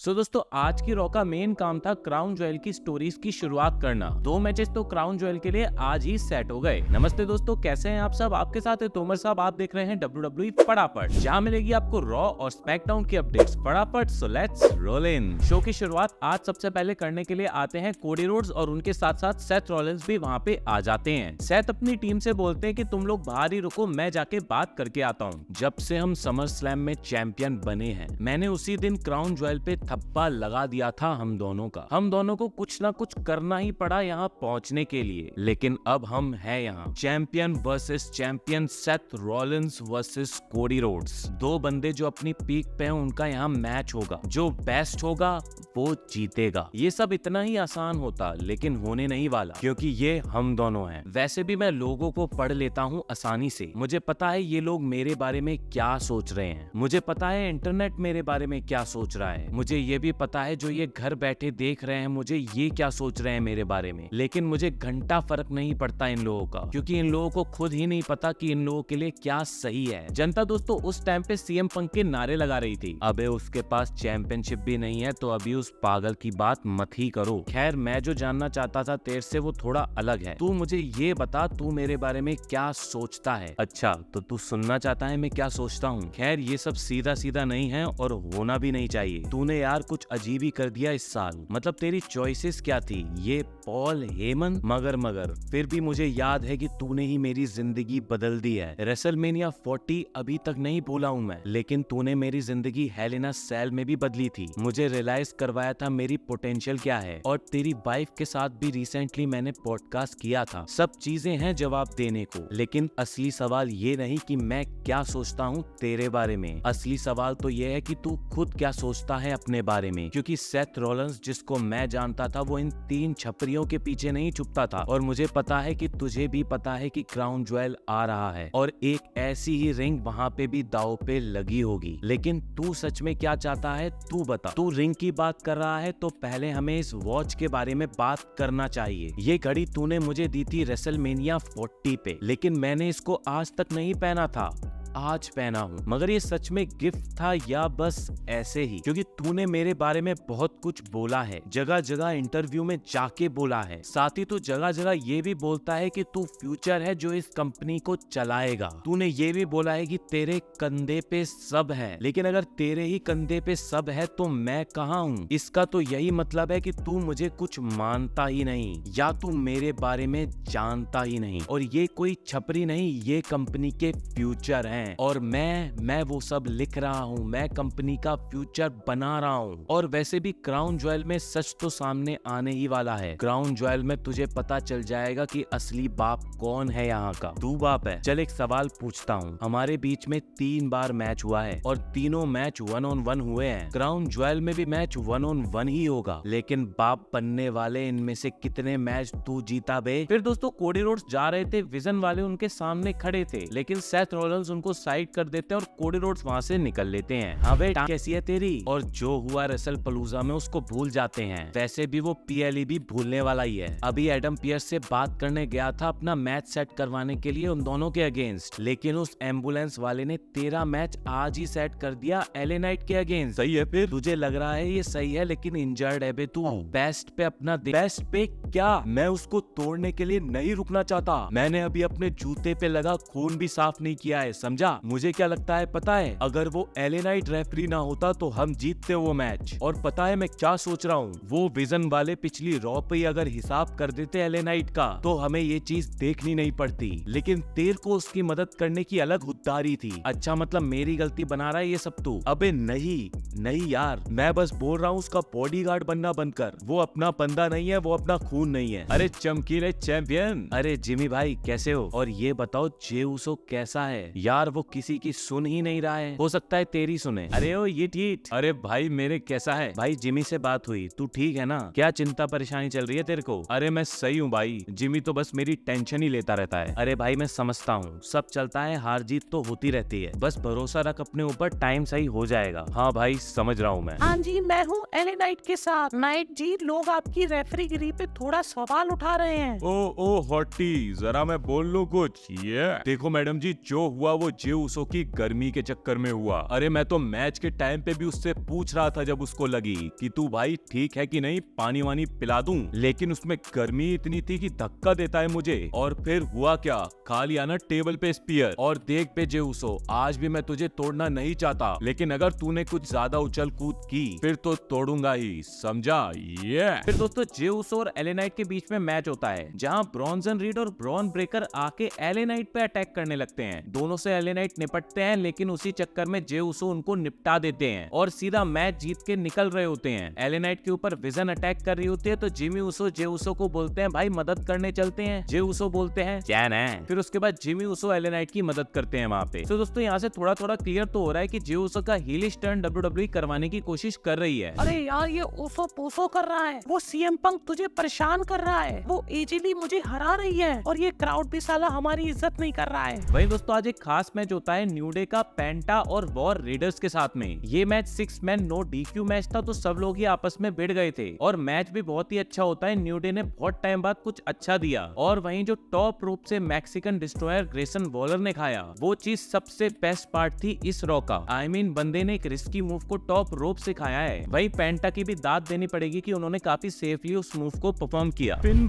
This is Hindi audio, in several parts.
दोस्तों आज की रॉ का मेन काम था क्राउन ज्वेल की स्टोरीज की शुरुआत करना। 2 मैचेस तो क्राउन ज्वेल के लिए आज ही सेट हो गए। नमस्ते दोस्तों, कैसे हैं आप सब? आपके साथ है तोमर साहब। आप देख रहे हैं WWE फटाफट, जहां मिलेगी आपको रॉ और स्मैकडाउन की अपडेट्स फटाफट। So let's roll in. Show की शुरुआत आज सबसे पहले करने के लिए आते हैं कोडी रोड्स और उनके साथ साथ सेथ रॉलिंस भी वहां पे आ जाते हैं। सेथ अपनी टीम से बोलते हैं कि तुम लोग बाहर ही रुको, मैं जाके बात करके आता हूँ। जब से हम समर स्लैम में चैंपियन बने हैं, मैंने उसी दिन क्राउन ज्वेल पे थप्पा लगा दिया था हम दोनों का। हम दोनों को कुछ ना कुछ करना ही पड़ा यहाँ पहुँचने के लिए, लेकिन अब हम हैं यहाँ। Champion versus champion, Seth Rollins versus Cody Rhodes. 2 बंदे जो अपनी पीक पे हैं, उनका यहाँ मैच होगा। जो बेस्ट होगा वो जीतेगा। ये सब इतना ही आसान होता, लेकिन होने नहीं वाला, क्योंकि ये हम दोनों हैं। वैसे भी मैं लोगों को पढ़ लेता हूँ आसानी से। मुझे पता है ये लोग मेरे बारे में क्या सोच रहे हैं। मुझे पता है इंटरनेट मेरे बारे में क्या सोच रहा है। मुझे ये भी पता है जो ये घर बैठे देख रहे हैं, मुझे ये क्या सोच रहे हैं मेरे बारे में। लेकिन मुझे घंटा फर्क नहीं पड़ता इन लोगों का, क्योंकि इन लोगों को खुद ही नहीं पता कि इन लोगों के लिए क्या सही है। जनता दोस्तों उस टाइम पे सीएम पंक के नारे लगा रही थी, अबे उसके पास चैंपियनशिप भी नहीं है, तो अभी उस पागल की बात मत ही करो। खैर, मैं जो जानना चाहता था तेरे से वो थोड़ा अलग है। तू मुझे ये बता, तू मेरे बारे में क्या सोचता है? अच्छा, तो तू सुनना चाहता है मैं क्या सोचता हूँ? खैर, ये सब सीधा सीधा नहीं है और होना भी नहीं चाहिए। तूने यार कुछ अजीब ही कर दिया इस साल। मतलब तेरी चॉइसेस क्या थी? ये पॉल हेमन, मगर फिर भी मुझे याद है कि तूने ही मेरी जिंदगी बदल दी है। रेसलमेनिया 40 अभी तक नहीं भूला हूँ मैं, लेकिन तूने मेरी जिंदगी हेल इन अ सेल में भी बदली थी। मुझे रियलाइज करवाया था मेरी पोटेंशियल क्या है। और तेरी वाइफ के साथ भी रिसेंटली मैंने पॉडकास्ट किया था। सब चीजें हैं जवाब देने को, लेकिन असली सवाल ये नहीं कि मैं क्या सोचता हूँ तेरे बारे में। असली सवाल तो ये है कि तू खुद क्या सोचता है अपने बारे में। क्योंकि सेथ रॉलिंस जिसको मैं जानता था, वो इन 3 छपरियों के पीछे नहीं छुपता था। और मुझे पता है कि तुझे भी पता है कि क्राउन ज्वेल आ रहा है और एक ऐसी ही रिंग वहाँ पे भी दाव पे लगी होगी। लेकिन तू सच में क्या चाहता है, तू बता। तू रिंग की बात कर रहा है तो पहले हमें इस वॉच के बारे में बात करना चाहिए। ये घड़ी तूने मुझे दी थी रेसलमेनिया 40 पे, लेकिन मैंने इसको आज तक नहीं पहना था। आज पहना हूँ। मगर ये सच में गिफ्ट था या बस ऐसे ही? क्योंकि तूने मेरे बारे में बहुत कुछ बोला है, जगह जगह इंटरव्यू में जाके बोला है। साथ ही तू जगह जगह ये भी बोलता है कि तू फ्यूचर है जो इस कंपनी को चलाएगा। तूने ये भी बोला है कि तेरे कंधे पे सब है, लेकिन अगर तेरे ही कंधे पे सब है तो मैं कहाँ हूँ? इसका तो यही मतलब है कि तू मुझे कुछ मानता ही नहीं, या तू मेरे बारे में जानता ही नहीं। और ये कोई छपरी नहीं, ये कंपनी के फ्यूचर है। और मैं वो सब लिख रहा हूँ। मैं कंपनी का फ्यूचर बना रहा हूँ। और वैसे भी क्राउन ज्वेल में सच तो सामने आने ही वाला है। क्राउन ज्वेल में तुझे पता चल जाएगा कि असली बाप कौन है यहाँ का। तू बाप है। चल एक सवाल पूछता हूँ। हमारे बीच में 3 बार मैच हुआ है और तीनों मैच 1-on-1 हुए हैं। क्राउन ज्वेल में भी मैच 1-on-1 ही होगा, लेकिन बाप बनने वाले इनमें से कितने मैच तू जीता बे? फिर दोस्तों कोडी रोड्स जा रहे थे, विजन वाले उनके सामने खड़े थे, लेकिन सेथ रॉलिंस उनको साइड कर देते हैं और कोडी रोड्स वहां से निकल लेते हैं। हाँ बे, कैसी है तेरी? और जो हुआ रेसल पलूजा में उसको भूल जाते हैं। वैसे भी वो पीएलई भी भूलने वाला ही है। अभी एडम पियर्स से बात करने गया था अपना मैच सेट करवाने के लिए उन दोनों के अगेंस्ट, लेकिन उस एम्बुलेंस वाले ने तेरा मैच आज ही सेट कर दिया एले नाइट के अगेंस्ट। सही है फिर? तुझे लग रहा है ये सही है, लेकिन इंजर्ड है बे तू। बेस्ट पे अपना बेस्ट पे क्या? मैं उसको तोड़ने के लिए नहीं रुकना चाहता। मैंने अभी अपने जूते पे लगा खून भी साफ नहीं किया है, समझा? मुझे क्या लगता है पता है? अगर वो एले नाइट रेफरी ना होता तो हम जीतते वो मैच। और पता है मैं क्या सोच रहा हूँ? वो विजन वाले पिछली रॉ पे अगर हिसाब कर देते एले नाइट का, तो हमें ये चीज देखनी नहीं पड़ती। लेकिन तेर को उसकी मदद करने की अलग हुद्दारी थी। अच्छा, मतलब मेरी गलती बना रहा है ये सब तू? अबे नहीं यार, मैं बस बोल रहा हूँ उसका बॉडीगार्ड बनना बंद कर। वो अपना बंदा नहीं है, वो अपना खून नहीं है। अरे चमकीले चैंपियन। अरे जिमी भाई कैसे हो? और ये बताओ जे उसो कैसा है? यार वो किसी की सुन ही नहीं रहा है। हो सकता है तेरी सुने। अरे ओ ये ठीक। अरे भाई मेरे कैसा है? भाई जिमी से बात हुई, तू ठीक है ना? क्या चिंता परेशानी चल रही है तेरे को? अरे मैं सही हूँ भाई, जिमी तो बस मेरी टेंशन ही लेता रहता है। अरे भाई मैं समझता हूँ, सब चलता है, हार जीत तो होती रहती है, बस भरोसा रख अपने ऊपर, टाइम सही हो जाएगा। हाँ भाई समझ रहा हूँ मैं। हाँ जी, मैं हूँ एले नाइट के साथ। नाइट जी, लोग आपकी रेफरीगिरी पे थोड़ा थोड़ा सवाल उठा रहे हैं। ओ हॉटी, जरा मैं बोल लूं कुछ? ये देखो मैडम जी, जो हुआ वो जे उसो की गर्मी के चक्कर में हुआ। अरे मैं तो मैच के टाइम पे भी उससे पूछ रहा था जब उसको लगी कि तू भाई ठीक है कि नहीं, पानी वानी पिला दूं, लेकिन उसमें गर्मी इतनी थी कि धक्का देता है मुझे। और फिर हुआ क्या, खा लिया ना टेबल पे स्पीयर। और देख पे जे उसो, आज भी मैं तुझे तोड़ना नहीं चाहता, लेकिन अगर तूने कुछ ज्यादा उछल कूद की फिर तो तोड़ूंगा ही, समझा? ये फिर दोस्तों जे उसो और एले नाइट के बीच में मैच होता है, जहां ब्रॉन्जन रीड और ब्रॉन ब्रेकर आके एले नाइट पे अटैक करने लगते हैं। दोनों से एले नाइट निपटते हैं, लेकिन उसी चक्कर में जे उसो उनको निपटा देते हैं और सीधा मैच जीत के निकल रहे होते हैं। एले नाइट के ऊपर विजन अटैक कर रही होती है, तो जिमी उसो जे उसो को बोलते हैं भाई मदद करने चलते हैं। जे उसो बोलते हैं चैन है। फिर उसके बाद जिमी उसो एले नाइट की मदद करते हैं वहाँ पे। तो दोस्तों यहाँ से थोड़ा थोड़ा क्लियर तो हो रहा है कि जे उसो का हीलिश टर्न WWE करवाने की कोशिश कर रही है। अरे यार ये ओफो पोफो कर रहा है, वो सीएम पंक तुझे परेशान कर रहा है, वो इजीली मुझे हरा रही है और ये क्राउड भी साला हमारी इज्जत नहीं कर रहा है। वही दोस्तों आज एक खास मैच होता है न्यू डे का पेंटा और वॉर रेडर्स के साथ में। ये match 6 man no DQ match था, तो सब लोग ही आपस में भिड़ गए थे और मैच भी बहुत ही अच्छा होता है। न्यू डे ने बहुत टाइम बाद कुछ अच्छा दिया और वहीं जो टॉप रोप से मैक्सिकन डिस्ट्रॉयर ग्रेसन वॉलर ने खाया, वो चीज सबसे बेस्ट पार्ट थी इस रॉ का। आई मीन बंदे ने एक रिस्की मूव को टॉप रोप से खाया है। वही पेंटा की भी दाद देनी पड़ेगी कि उन्होंने काफी सेफली उस मूव को परफॉर्म किया। फिन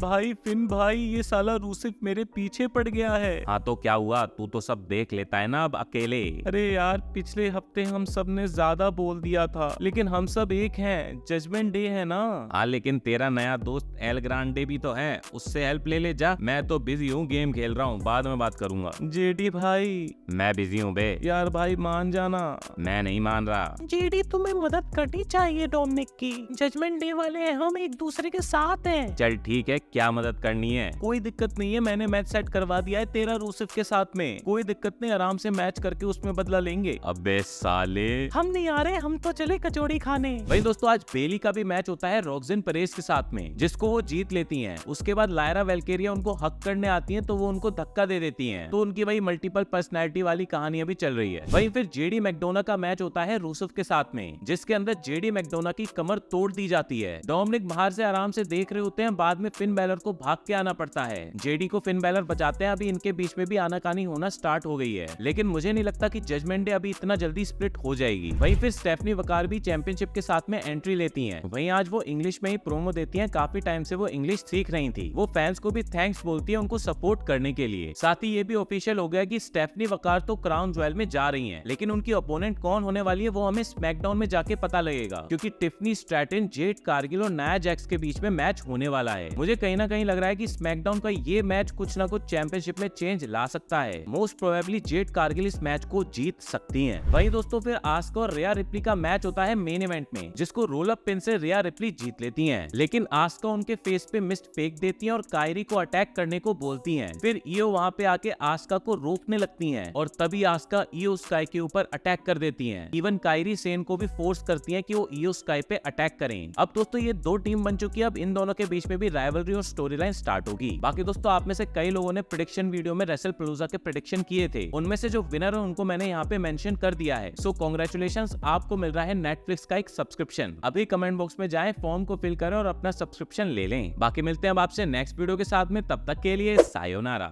भाई ये साला रूसिफ मेरे पीछे पड़ गया है। हाँ तो क्या हुआ, तू तो सब देख लेता है ना अब अकेले। अरे यार पिछले हफ्ते हम सब ने ज्यादा बोल दिया था, लेकिन हम सब एक हैं, जजमेंट डे है ना। हाँ लेकिन तेरा नया दोस्त एल ग्रांडे भी तो है, उससे हेल्प ले ले जा। मैं तो बिजी हूँ, गेम खेल रहा हूँ, बाद में बात करूंगा। जेडी भाई मैं बिजी हूँ बे। यार भाई मान जाना। मैं नहीं मान रहा। जेडी तुम्हें मदद करनी चाहिए डोमिनिक की, जजमेंट डे वाले हैं, हम एक दूसरे के साथ हैं। चल ठीक है, क्या मदद करनी है? कोई दिक्कत नहीं है, मैंने मैच सेट करवा दिया है तेरा रूसिफ के साथ में, कोई दिक्कत नहीं, आराम से मैच करके उसमें बदला लेंगे। अबे साले, हम नहीं आ रहे, हम तो चले कचौड़ी खाने। वही दोस्तों आज बेली का भी मैच होता है रॉक्सिन परेज के साथ में, जिसको वो जीत लेती हैं। उसके बाद लायरा वेल्केरिया उनको हक करने आती हैं, तो वो उनको धक्का दे देती हैं। तो उनकी वही मल्टीपल पर्सनैलिटी वाली कहानी अभी चल रही है। वहीं फिर जेडी मैकडोना का मैच होता है रूसिफ के साथ में, जिसके अंदर जेडी मैकडोना की कमर तोड़ दी जाती है। डोमिनिक बाहर से आराम से देख रहे होते हैं, बाद में फिन बैलर को भाग के आना पड़ता है। जेडी को फिन बैलर बचाते हैं। अभी इनके बीच में भी आनाकानी होना स्टार्ट हो गई है, लेकिन मुझे नहीं लगता कि जजमेंट डे अभी इतना जल्दी स्प्लिट हो जाएगी। वहीं फिर स्टेफनी वकार भी चैंपियनशिप के साथ में एंट्री लेती हैं। वहीं आज वो इंग्लिश में ही प्रोमो देती हैं, काफी टाइम से वो इंग्लिश सीख रही थी। वो फैंस को भी थैंक्स बोलती है उनको सपोर्ट करने के लिए। साथ ही ये भी ऑफिशियल हो गया कि स्टेफनी वकार तो क्राउन ज्वेल में जा रही हैं, लेकिन उनकी ओपोनेंट कौन होने वाली है वो हमें स्मैकडाउन में जाके पता लगेगा, क्योंकि टिफनी स्ट्रैटन, जेड कारगिल और नाया जैक्स के बीच में मैच होने वाला है। मुझे कहीं ना कहीं लग रहा है कि स्मैकडाउन का ये मैच कुछ ना कुछ चैंपियनशिप में चेंज ला सकता है। मोस्ट प्रोबेबली जेड कारगिल इस मैच को जीत सकती हैं। वही दोस्तों फिर आस्का और रिया रिप्ली का मैच होता है मेन इवेंट में, जिसको रोल अप पिन से रिया रिप्ली जीत लेती हैं। लेकिन आस्का उनके फेस पे मिस्ट फेंक देती हैं और कायरी को अटैक करने को बोलती हैं। फिर ईओ वहां पे आके आस्का को रोकने लगती हैं और तभी आस्का ईओ स्काई के ऊपर अटैक कर देती हैं। इवन कायरी सेन को भी फोर्स करती हैं कि वो ईओ स्काई पे अटैक करें। अब दोस्तों ये दो टीम बन चुकी है, अब इन दोनों के बीच में भी राइवलरी और स्टोरी लाइन स्टार्ट होगी। बाकी दोस्तों आप में से कई लोगों ने प्रेडिक्शन वीडियो में रेसलपलूजा के प्रेडिक्शन किए थे, उनमें से जो विनर है उनको मैंने यहाँ पे मेंशन कर दिया है। सो कांग्रेचुलेशंस, आपको मिल रहा है नेटफ्लिक्स का एक सब्सक्रिप्शन। अभी कमेंट बॉक्स में जाएं, फॉर्म को फिल करें और अपना सब्सक्रिप्शन ले लें। बाकी मिलते हैं अब आपसे नेक्स्ट वीडियो के साथ में, तब तक के लिए सायोनारा।